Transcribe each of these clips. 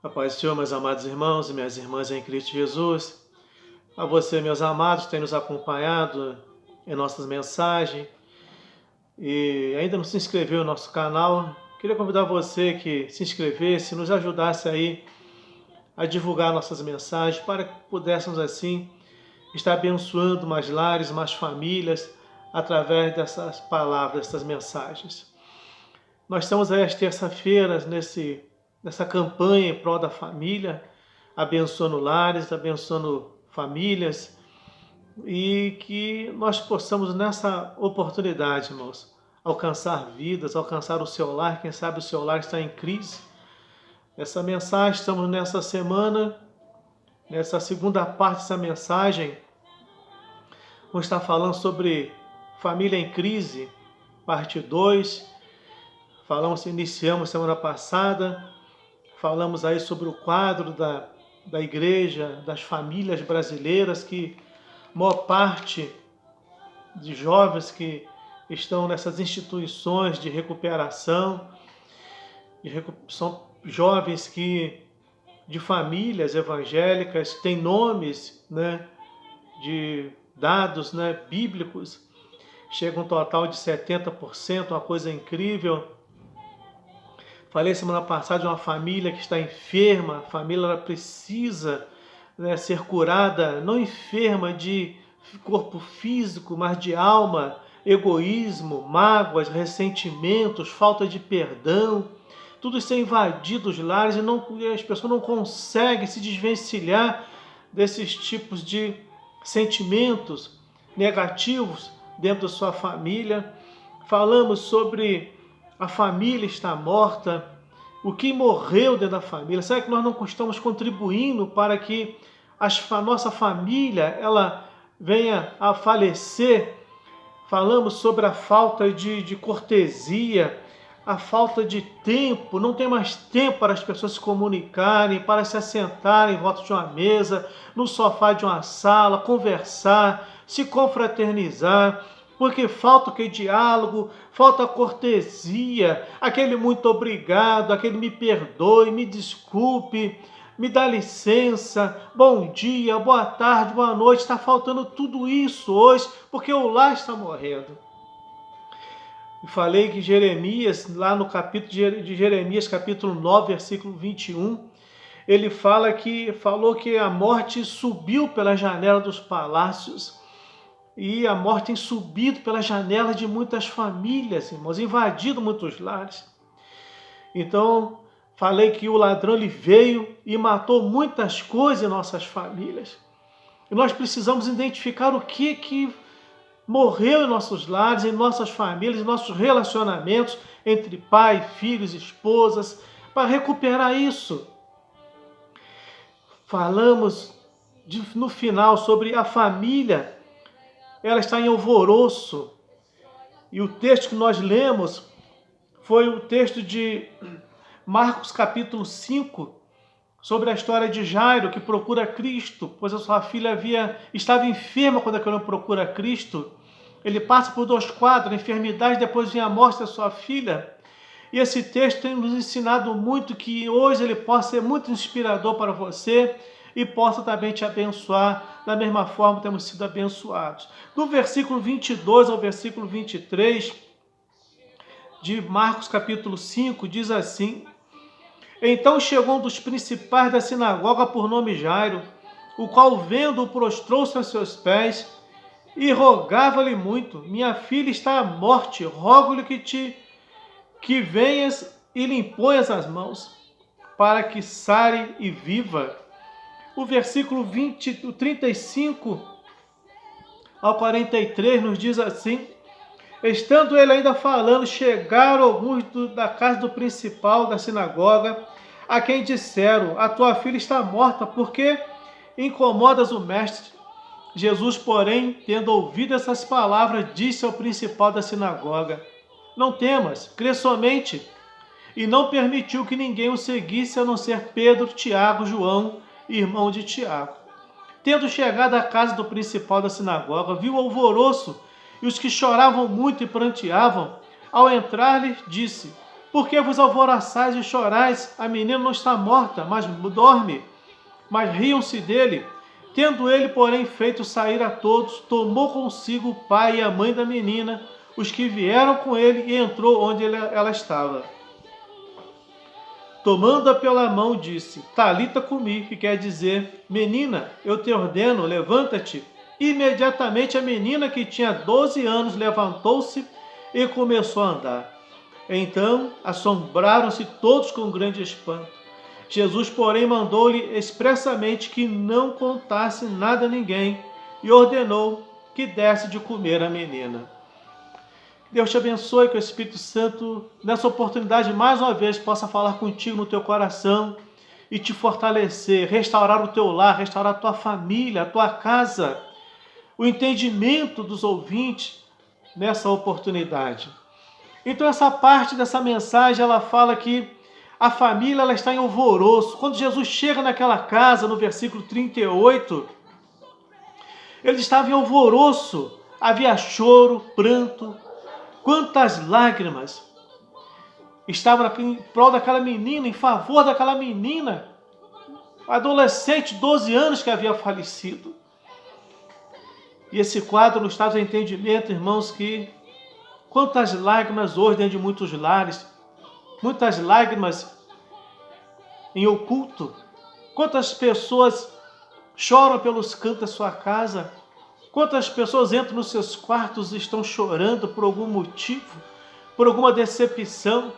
A paz do Senhor, meus amados irmãos e minhas irmãs em Cristo Jesus. A você, meus amados, que têm nos acompanhado em nossas mensagens e ainda não se inscreveu no nosso canal, queria convidar você que se inscrevesse, nos ajudasse aí a divulgar nossas mensagens para que pudéssemos assim estar abençoando mais lares, mais famílias através dessas palavras, dessas mensagens. Nós estamos aí às terças-feiras nessa campanha em prol da família, abençoando lares, abençoando famílias, e que nós possamos nessa oportunidade, irmãos, alcançar vidas, alcançar o seu lar. Quem sabe o seu lar está em crise. Essa mensagem, estamos nessa semana, nessa segunda parte dessa mensagem, vamos estar falando sobre família em crise, parte 2. Iniciamos semana passada, falamos aí sobre o quadro da igreja, das famílias brasileiras, que a maior parte de jovens que estão nessas instituições de recuperação, são jovens de famílias evangélicas, têm nomes, né, de dados, né, bíblicos, chega um total de 70%, uma coisa incrível. Falei semana passada de uma família que está enferma, a família ela precisa, né, ser curada, não enferma de corpo físico, mas de alma, egoísmo, mágoas, ressentimentos, falta de perdão. Tudo isso é invadido os lares e as pessoas não conseguem se desvencilhar desses tipos de sentimentos negativos dentro da sua família. Falamos sobre a família está morta, o que morreu dentro da família. Será que nós não estamos contribuindo para que a nossa família ela venha a falecer? Falamos sobre a falta de cortesia, a falta de tempo, não tem mais tempo para as pessoas se comunicarem, para se assentarem em volta de uma mesa, no sofá de uma sala, conversar, se confraternizar, porque falta o que? Diálogo, falta cortesia, aquele muito obrigado, aquele me perdoe, me desculpe, me dá licença, bom dia, boa tarde, boa noite. Está faltando tudo isso hoje, porque o lar está morrendo. E falei que Jeremias, lá no capítulo de Jeremias, capítulo 9, versículo 21, ele falou que a morte subiu pela janela dos palácios. E a morte tem subido pela janela de muitas famílias, irmãos, invadido muitos lares. Então, falei que o ladrão ele veio e matou muitas coisas em nossas famílias. E nós precisamos identificar o que morreu em nossos lares, em nossas famílias, em nossos relacionamentos entre pai, filhos, esposas, para recuperar isso. Falamos no final sobre a família. Ela está em alvoroço. E o texto que nós lemos foi o texto de Marcos capítulo 5, sobre a história de Jairo, que procura Cristo, pois a sua filha estava enferma quando aquele homem procura Cristo. Ele passa por 2 quadros, a enfermidade, depois vem a morte da sua filha. E esse texto tem nos ensinado muito, que hoje ele possa ser muito inspirador para você e possa também te abençoar da mesma forma que temos sido abençoados. Do versículo 22 ao versículo 23 de Marcos capítulo 5, diz assim: Então chegou um dos principais da sinagoga por nome Jairo, o qual, vendo-o, prostrou-se aos seus pés e rogava-lhe muito: Minha filha está à morte, rogo-lhe que venhas e lhe imponhas as mãos, para que sare e viva. O versículo 35 ao 43 nos diz assim: Estando ele ainda falando, chegaram alguns da casa do principal da sinagoga, a quem disseram: A tua filha está morta, porque incomodas o mestre? Jesus, porém, tendo ouvido essas palavras, disse ao principal da sinagoga: Não temas, crê somente. E não permitiu que ninguém o seguisse, a não ser Pedro, Tiago, João, irmão de Tiago. Tendo chegado à casa do principal da sinagoga, viu o alvoroço e os que choravam muito e pranteavam. Ao entrar-lhe, disse: Por que vos alvoroçais e chorais? A menina não está morta, mas dorme. Mas riam-se dele. Tendo ele, porém, feito sair a todos, tomou consigo o pai e a mãe da menina, os que vieram com ele, e entrou onde ela estava. Tomando-a pela mão, disse: Talita cumi, que quer dizer: Menina, eu te ordeno, levanta-te. Imediatamente a menina, que tinha 12 anos, levantou-se e começou a andar. Então assombraram-se todos com grande espanto. Jesus, porém, mandou-lhe expressamente que não contasse nada a ninguém e ordenou que desse de comer à menina. Deus te abençoe, que o Espírito Santo, nessa oportunidade, mais uma vez, possa falar contigo no teu coração e te fortalecer, restaurar o teu lar, restaurar a tua família, a tua casa, o entendimento dos ouvintes nessa oportunidade. Então, essa parte dessa mensagem, ela fala que a família ela está em alvoroço. Quando Jesus chega naquela casa, no versículo 38, ele estava em alvoroço. Havia choro, pranto. Quantas lágrimas estavam em prol daquela menina, em favor daquela menina, adolescente, 12 anos, que havia falecido. E esse quadro nos traz o entendimento, irmãos, que quantas lágrimas hoje dentro de muitos lares, muitas lágrimas em oculto, quantas pessoas choram pelos cantos da sua casa, quantas pessoas entram nos seus quartos e estão chorando por algum motivo, por alguma decepção,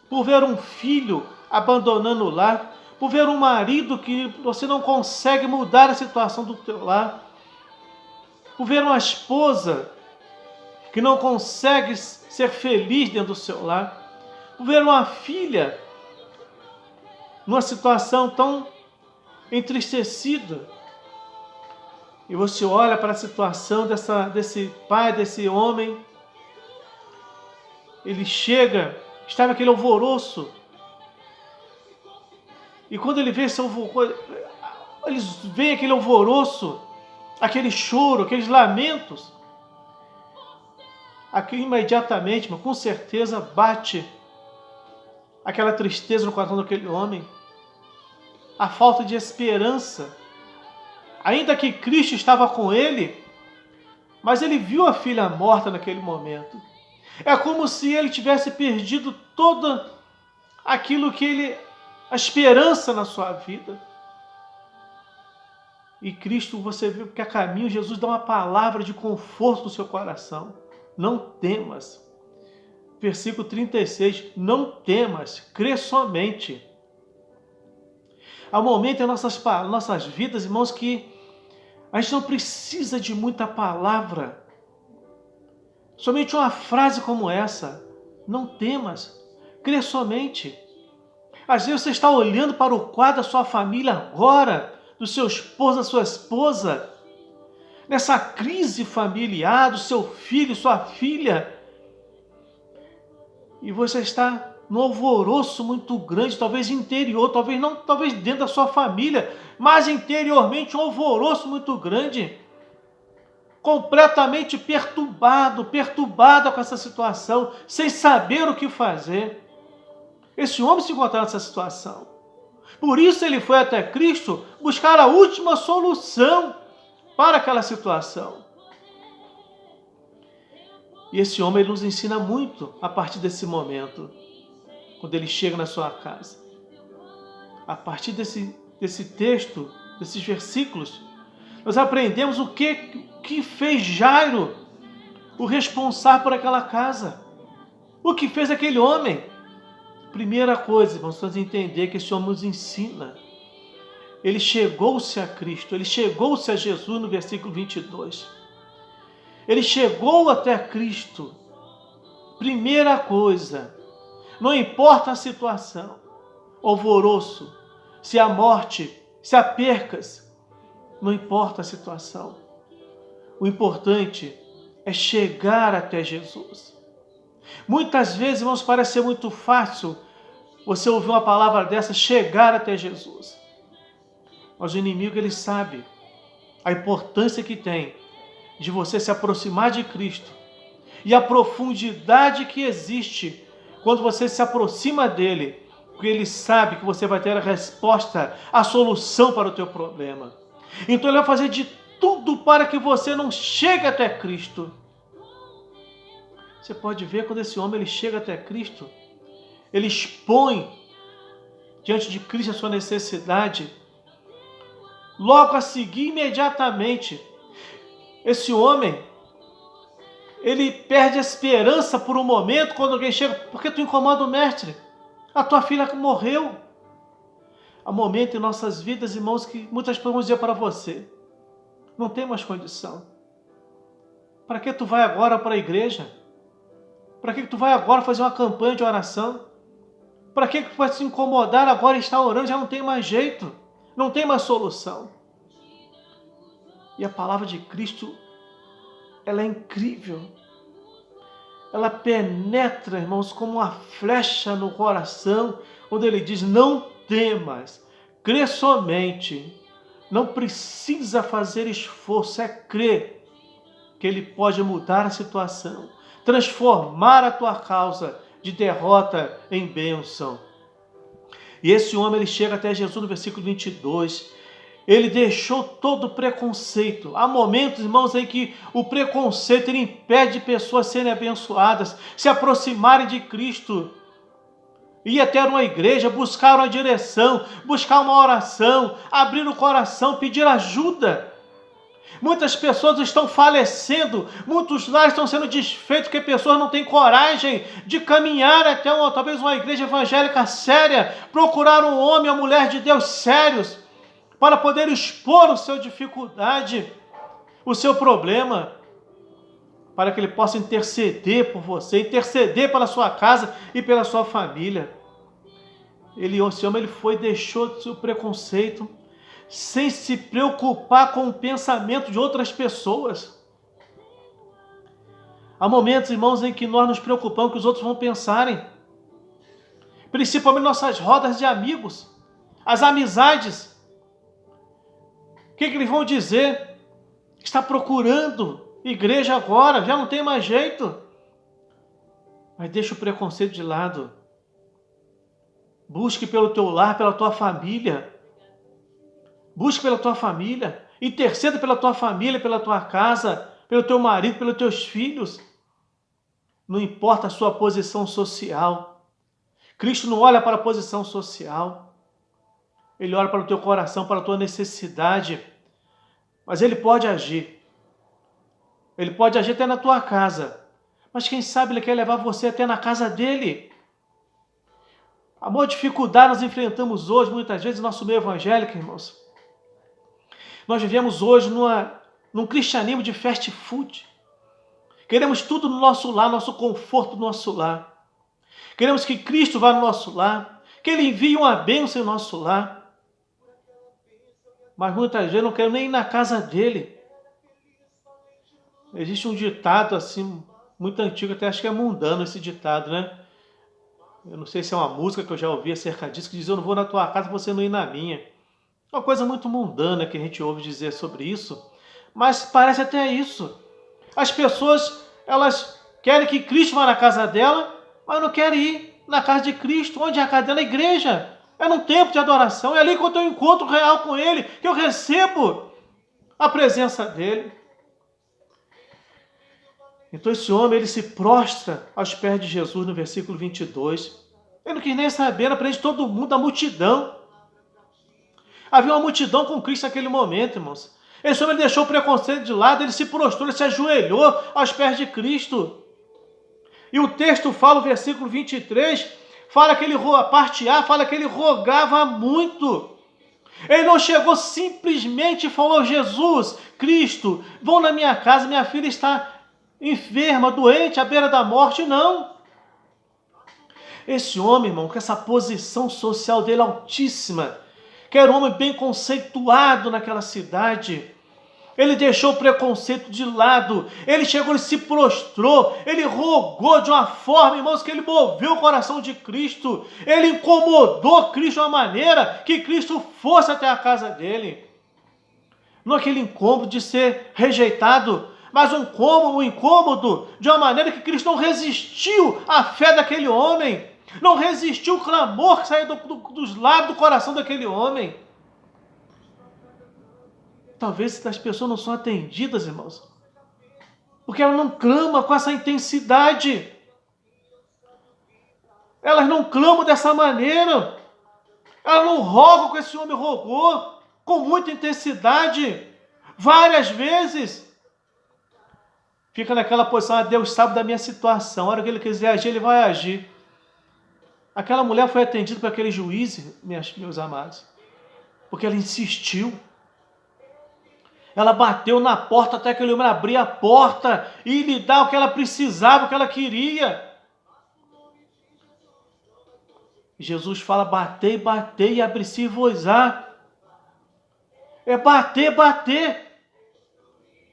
por ver um filho abandonando o lar, por ver um marido que você não consegue mudar a situação do teu lar, por ver uma esposa que não consegue ser feliz dentro do seu lar, por ver uma filha numa situação tão entristecida. E você olha para a situação desse pai, desse homem, ele chega, estava aquele alvoroço, e quando ele vê esse alvoroço, eles veem aquele alvoroço, aquele choro, aqueles lamentos, aqui imediatamente, mas com certeza bate aquela tristeza no coração daquele homem, a falta de esperança. Ainda que Cristo estava com ele, mas ele viu a filha morta naquele momento. É como se ele tivesse perdido todo aquilo que a esperança na sua vida. E Cristo, você viu que a caminho, Jesus dá uma palavra de conforto no seu coração. Não temas. Versículo 36, não temas, crê somente. Há um momento em nossas vidas, irmãos, que a gente não precisa de muita palavra. Somente uma frase como essa, não temas, crê somente. Às vezes você está olhando para o quadro da sua família agora, do seu esposo, da sua esposa, nessa crise familiar, do seu filho, sua filha, e você está num alvoroço muito grande, talvez interior, talvez não, talvez dentro da sua família, mas interiormente um alvoroço muito grande, completamente perturbada com essa situação, sem saber o que fazer. Esse homem se encontrava nessa situação. Por isso ele foi até Cristo buscar a última solução para aquela situação. E esse homem nos ensina muito a partir desse momento, quando ele chega na sua casa. A partir desse texto, desses versículos, nós aprendemos o que fez Jairo, o responsável por aquela casa. O que fez aquele homem? Primeira coisa, vamos entender que esse homem nos ensina. Ele chegou-se a Cristo, ele chegou-se a Jesus no versículo 22. Ele chegou até Cristo. Primeira coisa, não importa a situação, alvoroço, se há morte, se há percas, não importa a situação. O importante é chegar até Jesus. Muitas vezes, irmãos, parece ser muito fácil você ouvir uma palavra dessa, chegar até Jesus. Mas o inimigo, ele sabe a importância que tem de você se aproximar de Cristo e a profundidade que existe quando você se aproxima dele, porque ele sabe que você vai ter a resposta, a solução para o teu problema. Então ele vai fazer de tudo para que você não chegue até Cristo. Você pode ver quando esse homem ele chega até Cristo, ele expõe diante de Cristo a sua necessidade. Logo a seguir, imediatamente, esse homem, ele perde a esperança por um momento quando alguém chega, porque tu incomoda o mestre, a tua filha morreu. Há momento em nossas vidas, irmãos, que muitas pessoas vão dizer para você, não tem mais condição. Para que tu vai agora para a igreja? Para que tu vai agora fazer uma campanha de oração? Para que tu vai se incomodar agora e estar orando? Já não tem mais jeito, não tem mais solução. E a palavra de Cristo, ela é incrível. Ela penetra, irmãos, como uma flecha no coração, onde ele diz, não temas, crê somente. Não precisa fazer esforço, é crer que ele pode mudar a situação, transformar a tua causa de derrota em bênção. E esse homem, ele chega até Jesus no versículo 22, ele deixou todo o preconceito. Há momentos, irmãos, em que o preconceito ele impede pessoas serem abençoadas, se aproximarem de Cristo, ir até uma igreja, buscar uma direção, buscar uma oração, abrir o coração, pedir ajuda. Muitas pessoas estão falecendo, muitos lares estão sendo desfeitos porque pessoas não têm coragem de caminhar até talvez uma igreja evangélica séria, procurar um homem ou mulher de Deus sérios, para poder expor a sua dificuldade, o seu problema, para que ele possa interceder por você, interceder pela sua casa e pela sua família. Esse homem deixou o seu preconceito, sem se preocupar com o pensamento de outras pessoas. Há momentos, irmãos, em que nós nos preocupamos com o que os outros vão pensarem, principalmente nossas rodas de amigos, as amizades. O que eles vão dizer? Está procurando igreja agora, já não tem mais jeito. Mas deixa o preconceito de lado. Busque pelo teu lar, pela tua família. Busque pela tua família. Interceda pela tua família, pela tua casa, pelo teu marido, pelos teus filhos. Não importa a sua posição social. Cristo não olha para a posição social. Ele olha para o teu coração, para a tua necessidade. Mas ele pode agir. Ele pode agir até na tua casa. Mas quem sabe ele quer levar você até na casa dele. A maior dificuldade nós enfrentamos hoje, muitas vezes, no nosso meio evangélico, irmãos. Nós vivemos hoje num cristianismo de fast food. Queremos tudo no nosso lar, nosso conforto no nosso lar. Queremos que Cristo vá no nosso lar, que Ele envie uma bênção em nosso lar. Mas muitas vezes não quero nem ir na casa dele. Existe um ditado assim, muito antigo, até acho que é mundano esse ditado, né? Eu não sei se é uma música que eu já ouvi acerca disso, que diz, eu não vou na tua casa, você não ir na minha. É uma coisa muito mundana que a gente ouve dizer sobre isso, mas parece até isso. As pessoas, elas querem que Cristo vá na casa dela, mas não querem ir na casa de Cristo. Onde é a casa dela? A igreja. É num tempo de adoração, é ali que eu tenho um encontro real com Ele, que eu recebo a presença dEle. Então esse homem, ele se prostra aos pés de Jesus no versículo 22. Ele não quis nem saber, na frente de todo mundo, da multidão. Havia uma multidão com Cristo naquele momento, irmãos. Esse homem deixou o preconceito de lado, ele se prostrou, ele se ajoelhou aos pés de Cristo. E o texto fala, o versículo 23, fala que ele, a parte A, fala que ele rogava muito. Ele não chegou simplesmente e falou, Jesus, Cristo, vão na minha casa, minha filha está enferma, doente, à beira da morte. Não. Esse homem, irmão, com essa posição social dele altíssima, que era um homem bem conceituado naquela cidade, ele deixou o preconceito de lado, ele chegou, ele se prostrou, ele rogou de uma forma, irmãos, que ele moveu o coração de Cristo, ele incomodou Cristo de uma maneira que Cristo fosse até a casa dele. Não aquele incômodo de ser rejeitado, mas um incômodo de uma maneira que Cristo não resistiu à fé daquele homem, não resistiu o clamor que saía dos lábios do coração daquele homem. Talvez as pessoas não são atendidas, irmãos, porque elas não clamam com essa intensidade. Elas não clamam dessa maneira. Elas não rogam como esse homem rogou, com muita intensidade, várias vezes. Fica naquela posição, Deus sabe da minha situação, a hora que Ele quiser agir, Ele vai agir. Aquela mulher foi atendida por aquele juiz, meus amados, porque ela insistiu. Ela bateu na porta até que ele homem abrir a porta e lhe dar o que ela precisava, o que ela queria. Jesus fala, batei, batei e abri-se-vos-á. É bater, bater.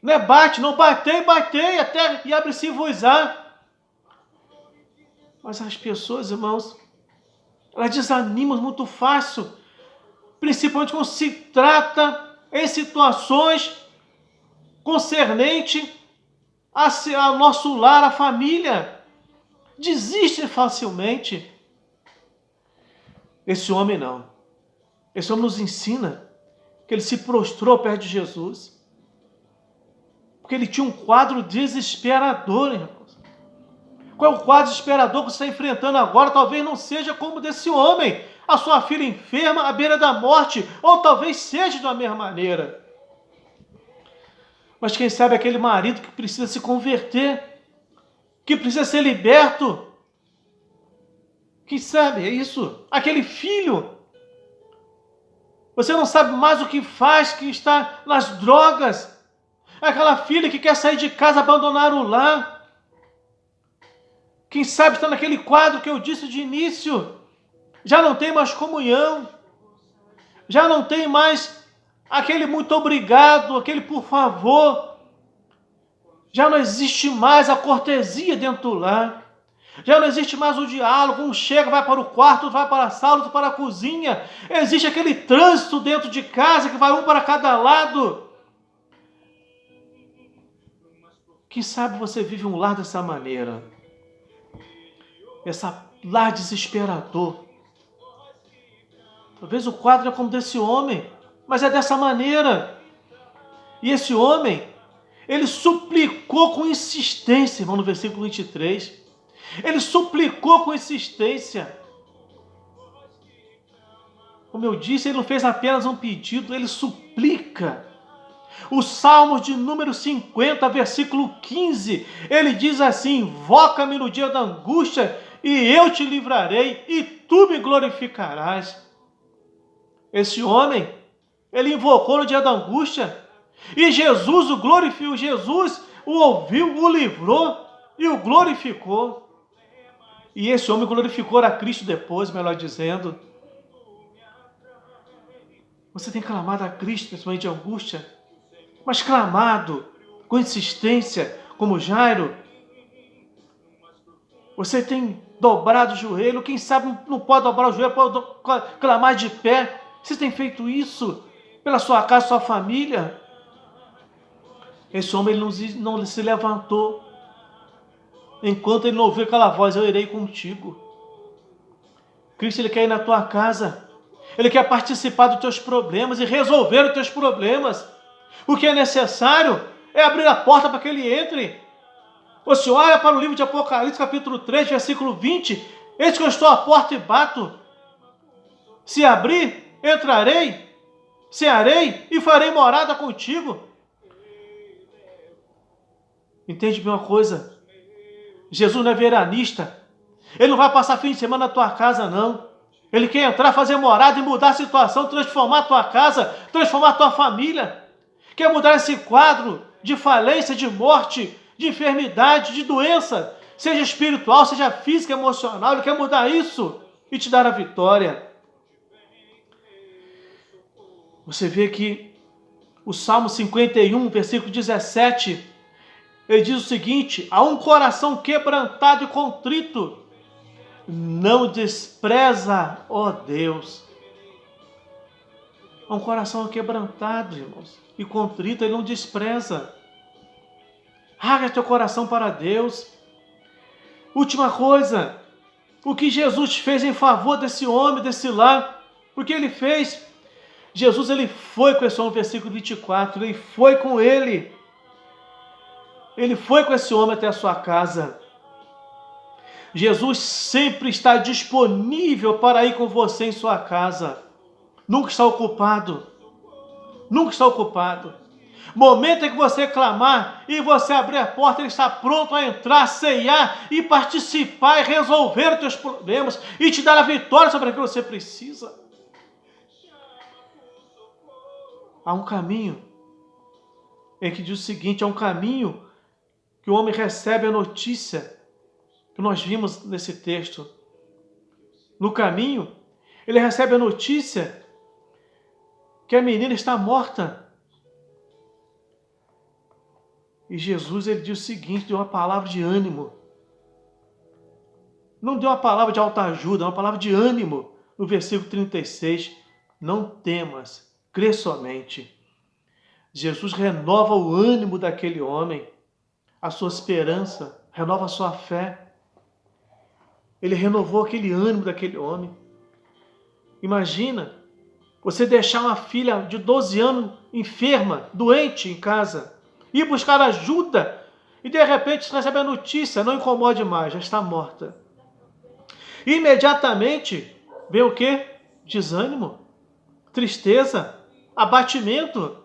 Não é bate, não, batei, batei até e abre-se-vos-á. Mas as pessoas, irmãos, elas desanimam muito fácil, principalmente quando se trata em situações concernentes ao nosso lar, à família. Desiste facilmente. Esse homem não. Esse homem nos ensina que ele se prostrou perto de Jesus. Porque ele tinha um quadro desesperador, irmãos. Qual é o quadro desesperador que você está enfrentando agora? Talvez não seja como o desse homem. A sua filha enferma, à beira da morte. Ou talvez seja da mesma maneira. Mas quem sabe aquele marido que precisa se converter, que precisa ser liberto. Quem sabe, é isso. Aquele filho. Você não sabe mais o que faz, que está nas drogas. Aquela filha que quer sair de casa, abandonar o lar. Quem sabe está naquele quadro que eu disse de início. Já não tem mais comunhão. Já não tem mais aquele muito obrigado, aquele por favor. Já não existe mais a cortesia dentro do lar. Já não existe mais o diálogo, um chega, vai para o quarto, outro vai para a sala, outro para a cozinha. Existe aquele trânsito dentro de casa que vai um para cada lado. Quem sabe você vive um lar dessa maneira. Essa lar desesperador. Talvez o quadro é como desse homem, mas é dessa maneira. E esse homem, ele suplicou com insistência, irmão, no versículo 23. Ele suplicou com insistência. Como eu disse, ele não fez apenas um pedido, ele suplica. O Salmo de número 50, versículo 15, ele diz assim, invoca-me no dia da angústia e eu te livrarei e tu me glorificarás. Esse homem, ele invocou no dia da angústia e Jesus o glorificou, Jesus o ouviu, o livrou e o glorificou. E esse homem glorificou a Cristo depois, melhor dizendo. Você tem clamado a Cristo, principalmente de angústia, mas clamado com insistência, como Jairo. Você tem dobrado o joelho, quem sabe não pode dobrar o joelho, pode clamar de pé. Você tem feito isso pela sua casa, sua família? Esse homem ele não se levantou enquanto ele não ouviu aquela voz, eu irei contigo. Cristo, ele quer ir na tua casa. Ele quer participar dos teus problemas e resolver os teus problemas. O que é necessário é abrir a porta para que ele entre. Você olha para o livro de Apocalipse, capítulo 3, versículo 20. Eis que eu estou à porta e bato. Se abrir, entrarei, cearei e farei morada contigo. Entende bem uma coisa? Jesus não é veranista. Ele não vai passar fim de semana na tua casa, não. Ele quer entrar, fazer morada e mudar a situação, transformar a tua casa, transformar a tua família. Quer mudar esse quadro de falência, de morte, de enfermidade, de doença, seja espiritual, seja física, emocional. Ele quer mudar isso e te dar a vitória. Você vê que o Salmo 51, versículo 17, ele diz o seguinte, a um coração quebrantado e contrito, não despreza, ó Deus. A um coração quebrantado, irmãos, e contrito, ele não despreza. Abra teu coração para Deus. Última coisa, o que Jesus fez em favor desse homem, desse lar, o que ele fez? Jesus, ele foi com esse homem, versículo 24, ele foi com ele. Ele foi com esse homem até a sua casa. Jesus sempre está disponível para ir com você em sua casa. Nunca está ocupado. Nunca está ocupado. Momento em que você clamar e você abrir a porta, ele está pronto a entrar, ceiar e participar e resolver os teus problemas e te dar a vitória sobre aquilo que você precisa. Há um caminho em que diz o seguinte, há um caminho que o homem recebe a notícia que nós vimos nesse texto. No caminho, ele recebe a notícia que a menina está morta. E Jesus, ele diz o seguinte, deu uma palavra de ânimo. Não deu uma palavra de autoajuda, uma palavra de ânimo. No versículo 36, não temas, crê somente. Jesus renova o ânimo daquele homem, a sua esperança, renova a sua fé. Ele renovou aquele ânimo daquele homem. Imagina, você deixar uma filha de 12 anos enferma, doente em casa, ir buscar ajuda e de repente você recebe a notícia, não incomode mais, já está morta. Imediatamente vem o quê? Desânimo, tristeza, abatimento.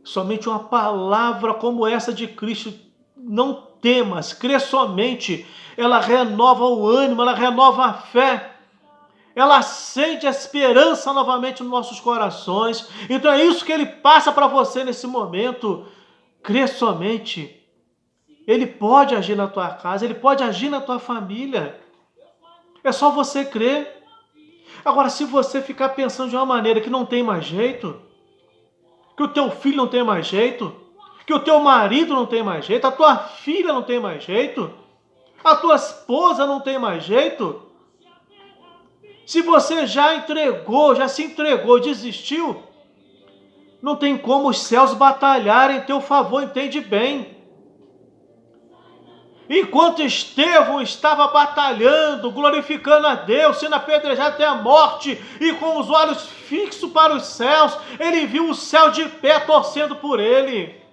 Somente uma palavra como essa de Cristo, não temas, crê somente, ela renova o ânimo, ela renova a fé. Ela acende a esperança novamente nos nossos corações. Então é isso que ele passa para você nesse momento. Crê somente. Ele pode agir na tua casa, ele pode agir na tua família. É só você crer. Agora, se você ficar pensando de uma maneira que não tem mais jeito, que o teu filho não tem mais jeito, que o teu marido não tem mais jeito, a tua filha não tem mais jeito, a tua esposa não tem mais jeito, se você já se entregou, desistiu, não tem como os céus batalharem em teu favor, entende bem. Enquanto Estevão estava batalhando, glorificando a Deus, sendo apedrejado até a morte, e com os olhos fixos para os céus, ele viu o céu de pé torcendo por ele.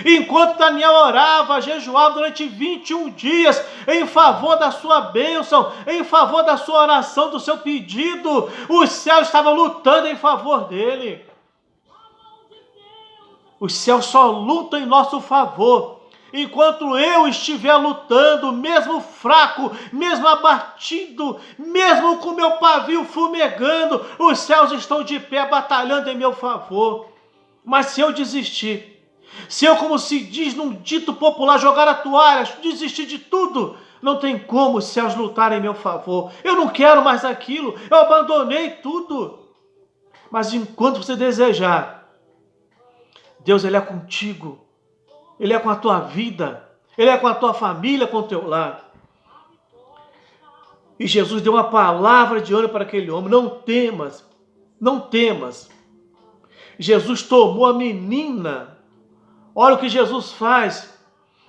Enquanto Daniel orava, jejuava durante 21 dias em favor da sua bênção, em favor da sua oração, do seu pedido, os céus estavam lutando em favor dele. Os céus só lutam em nosso favor. Enquanto eu estiver lutando, mesmo fraco, mesmo abatido, mesmo com meu pavio fumegando, os céus estão de pé batalhando em meu favor. Mas se eu desistir, se eu, como se diz num dito popular, jogar a toalha, desistir de tudo, não tem como os céus lutarem em meu favor. Eu não quero mais aquilo, eu abandonei tudo. Mas enquanto você desejar, Deus, ele é contigo. Ele é com a tua vida, ele é com a tua família, com o teu lar. E Jesus deu uma palavra de ânimo para aquele homem, não temas, não temas. Jesus tomou a menina, olha o que Jesus faz,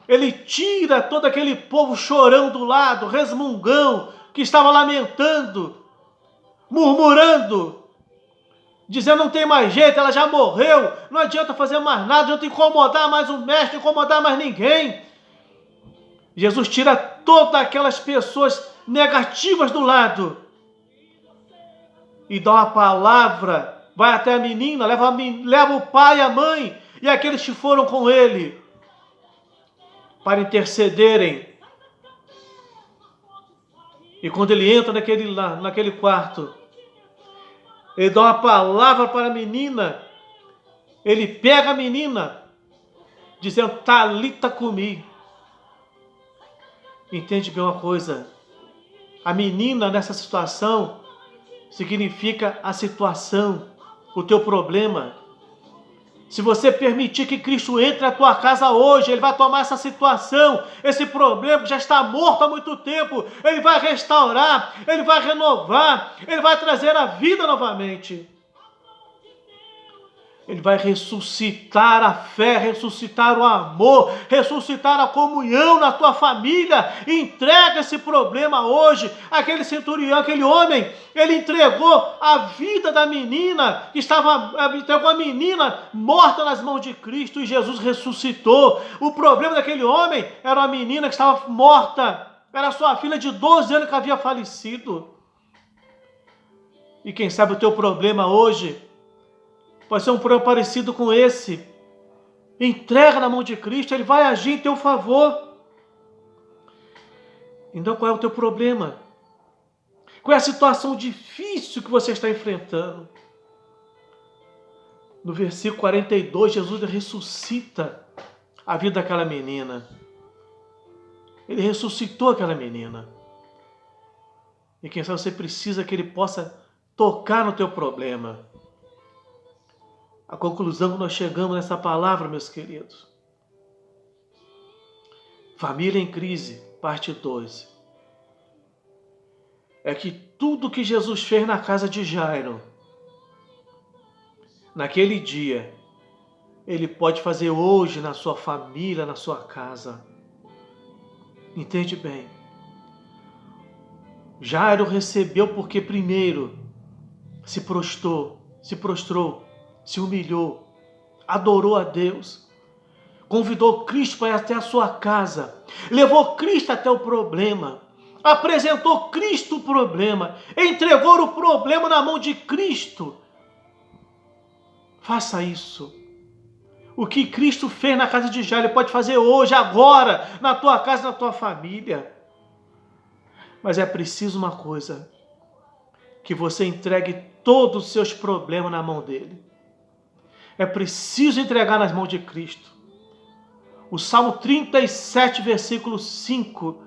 ele tira todo aquele povo chorando do lado, resmungão, que estava lamentando, murmurando, dizendo não tem mais jeito, ela já morreu, não adianta fazer mais nada, não adianta incomodar mais o mestre, incomodar mais ninguém. Jesus tira todas aquelas pessoas negativas do lado e dá uma palavra, vai até a menina, leva o pai e a mãe e aqueles que foram com ele para intercederem. E quando ele entra naquele quarto, ele dá uma palavra para a menina. Ele pega a menina, dizendo, Talita cumi. Entende bem uma coisa? A menina nessa situação significa a situação, o teu problema. Se você permitir que Cristo entre na tua casa hoje, Ele vai tomar essa situação, esse problema que já está morto há muito tempo, Ele vai restaurar, Ele vai renovar, Ele vai trazer a vida novamente. Ele vai ressuscitar a fé, ressuscitar o amor, ressuscitar a comunhão na tua família. Entrega esse problema hoje. Aquele centurião, aquele homem, ele entregou a vida da menina, entregou a menina morta nas mãos de Cristo, e Jesus ressuscitou. O problema daquele homem era uma menina que estava morta, era sua filha de 12 anos que havia falecido. E quem sabe o teu problema hoje pode ser um problema parecido com esse. Entrega na mão de Cristo, Ele vai agir em teu favor. Então qual é o teu problema? Qual é a situação difícil que você está enfrentando? No versículo 42, Jesus ressuscita a vida daquela menina. Ele ressuscitou aquela menina. E quem sabe você precisa que Ele possa tocar no teu problema. A conclusão que nós chegamos nessa palavra, meus queridos. Família em crise, parte 2. É que tudo que Jesus fez na casa de Jairo, naquele dia, Ele pode fazer hoje na sua família, na sua casa. Entende bem? Jairo recebeu porque primeiro se prostrou, se humilhou, adorou a Deus, convidou Cristo para ir até a sua casa, levou Cristo até o problema, apresentou Cristo o problema, entregou o problema na mão de Cristo. Faça isso. O que Cristo fez na casa de Jairo, Ele pode fazer hoje, agora, na tua casa, na tua família. Mas é preciso uma coisa, que você entregue todos os seus problemas na mão dEle. É preciso entregar nas mãos de Cristo. O Salmo 37, versículo 5,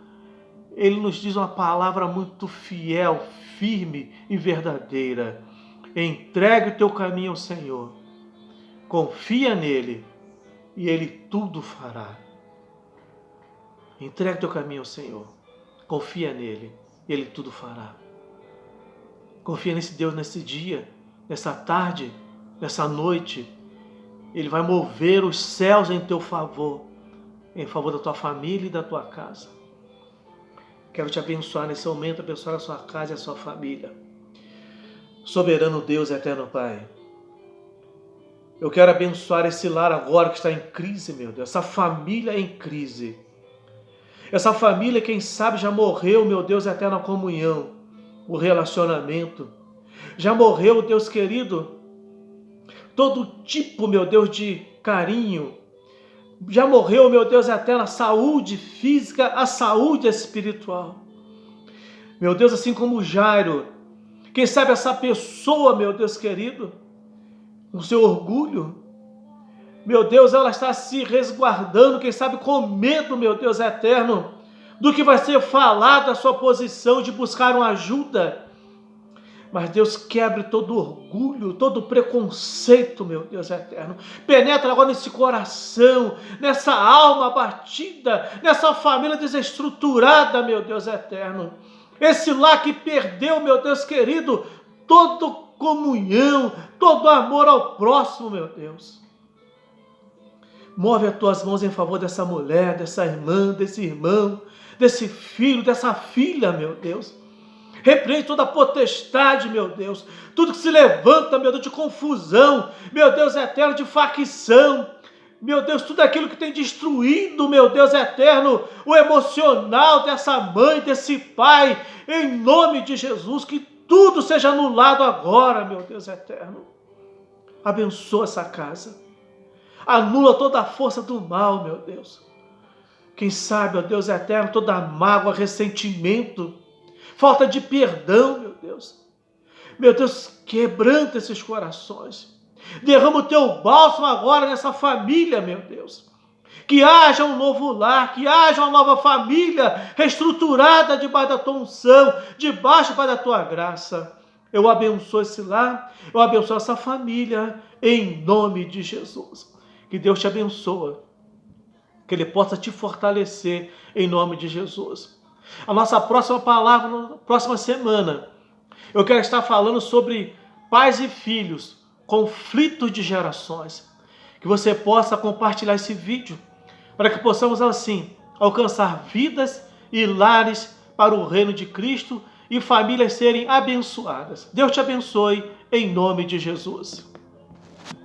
ele nos diz uma palavra muito fiel, firme e verdadeira. Entregue o teu caminho ao Senhor. Confia nele e Ele tudo fará. Entregue o teu caminho ao Senhor. Confia nele e Ele tudo fará. Confia nesse Deus nesse dia, nessa tarde, nessa noite. Ele vai mover os céus em teu favor, em favor da tua família e da tua casa. Quero te abençoar nesse momento, abençoar a sua casa e a sua família. Soberano Deus, eterno Pai, eu quero abençoar esse lar agora que está em crise, meu Deus, essa família em crise. Essa família, quem sabe, já morreu, meu Deus, eterna comunhão, o relacionamento. Já morreu, Deus querido, todo tipo, meu Deus, de carinho. Já morreu, meu Deus, eterna saúde física, a saúde espiritual. Meu Deus, assim como Jairo, quem sabe essa pessoa, meu Deus querido, o seu orgulho, meu Deus, ela está se resguardando, quem sabe com medo, meu Deus eterno, do que vai ser falado a sua posição de buscar uma ajuda. Mas Deus quebre todo orgulho, todo preconceito, meu Deus eterno. Penetra agora nesse coração, nessa alma abatida, nessa família desestruturada, meu Deus eterno. Esse lar que perdeu, meu Deus querido, toda comunhão, todo amor ao próximo, meu Deus. Move as tuas mãos em favor dessa mulher, dessa irmã, desse irmão, desse filho, dessa filha, meu Deus. Repreende toda a potestade, meu Deus. Tudo que se levanta, meu Deus, de confusão, meu Deus eterno, de facção. Meu Deus, tudo aquilo que tem destruído, meu Deus eterno, o emocional dessa mãe, desse pai, em nome de Jesus, que tudo seja anulado agora, meu Deus eterno. Abençoa essa casa. Anula toda a força do mal, meu Deus. Quem sabe, ó Deus eterno, toda mágoa, ressentimento, falta de perdão, meu Deus. Meu Deus, quebranta esses corações. Derrama o teu bálsamo agora nessa família, meu Deus. Que haja um novo lar, que haja uma nova família reestruturada debaixo da tua unção, debaixo da tua graça. Eu abençoo esse lar, eu abençoo essa família, em nome de Jesus. Que Deus te abençoe, que Ele possa te fortalecer, em nome de Jesus. A nossa próxima palavra, na próxima semana, eu quero estar falando sobre pais e filhos, conflito de gerações. Que você possa compartilhar esse vídeo, para que possamos assim alcançar vidas e lares para o reino de Cristo e famílias serem abençoadas. Deus te abençoe em nome de Jesus.